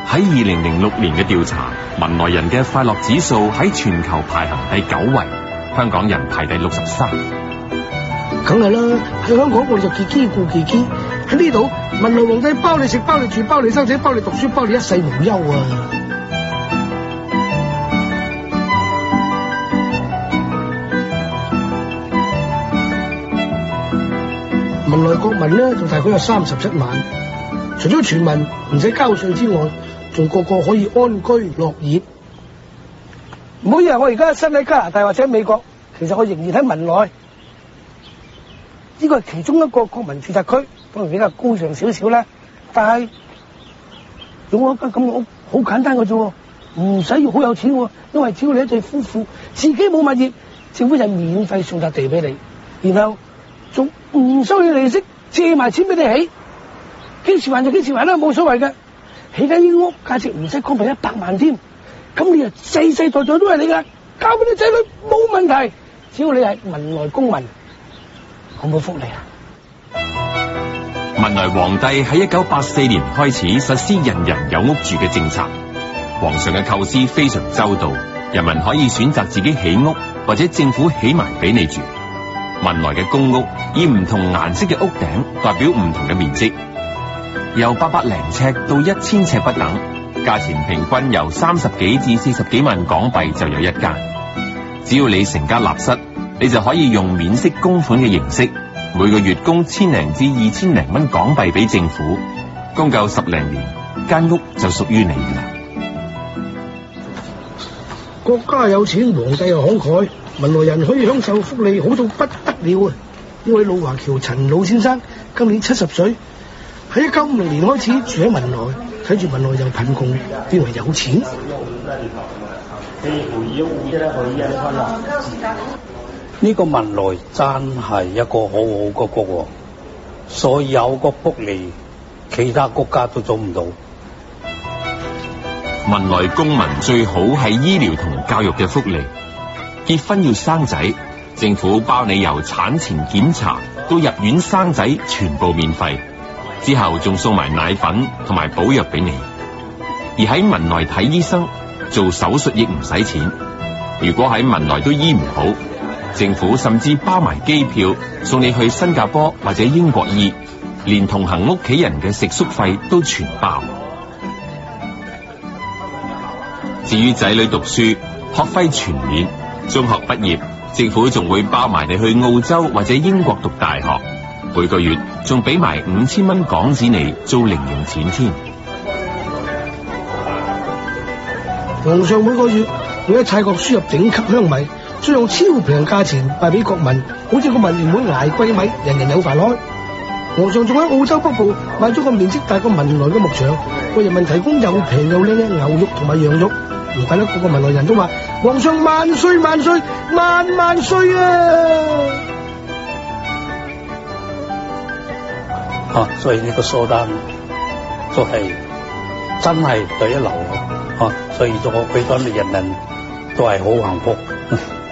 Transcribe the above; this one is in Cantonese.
喺2006年嘅調查，文萊人嘅快樂指數喺全球排行第9位，香港人排第63。梗係啦，喺香港我哋就自己顧自己，喺呢度文萊皇帝包你食包你住包你生仔包你讀書包你一世無憂啊！文萊國民呢，就大概有37萬，除咗全民唔使交稅之外，仲個個可以安居樂業。唔好以為我而家身喺加拿大或者美國，其實我仍然喺文萊。呢個係其中一個國民住宅區，當然比較高尚少少啦。但係用我間咁嘅屋好簡單嘅啫，唔使要好有錢喎，因為只要你一對夫婦自己冇物業，政府就免費送笪地俾你，然後仲唔收你利息，借埋錢俾你起，幾時還就幾時還啦，冇所謂嘅。起間呢屋價值唔使講到100萬添，咁你就世世代代都係你噶，交俾你仔女冇問題，只要你係文萊公民。好冇福利啊！文萊皇帝喺1984年開始實施人人有屋住嘅政策，皇上嘅構思非常周到，人民可以選擇自己起屋，或者政府起埋俾你住。文萊嘅公屋以唔同顏色嘅屋頂代表唔同嘅面積，由800零尺到1000尺不等，價錢平均由30幾至40幾萬港幣就有一間。只要你成家立室，你就可以用免息供款嘅形式，每個月供1000零至2000零蚊港幣俾政府，供夠10零年，間屋就屬於你㗎啦。國家有錢，皇帝又慷慨，文萊人可以享受福利好到不得了啊！呢位老華僑陳老先生今年70歲，喺1950年開始住喺文萊，睇住文萊由貧窮變為有錢。呢個文萊真係一個好好嘅國，所有個福利其他國家都做唔到。文萊公民最好係醫療同教育嘅福利，結婚要生仔，政府包你由產前檢查到入院生仔全部免費，之後仲送埋奶粉同埋補藥俾你。而喺文萊睇醫生做手術亦唔使錢，如果喺文萊都醫唔好，政府甚至包埋機票送你去新加坡或者英國醫，連同行屋企人嘅食宿費都全包。至於仔女讀書，學費全免，中學畢業，政府仲會包埋你去澳洲或者英國讀大學，每個月仲俾埋5000蚊港紙你做零用錢添。皇上每個月會喺泰國輸入頂級香米，再用超平價錢賣俾國民，好似個民聯會捱貴米，人人有飯開。皇上仲喺澳洲北部買咗個面積大過文萊嘅牧場，為人民提供又平又靚嘅牛肉同埋羊肉。唔怪得個個文萊人都話皇上萬歲萬歲萬萬歲啊！所以呢個蘇丹都係真係第一流所以我覺得人民都係好幸福。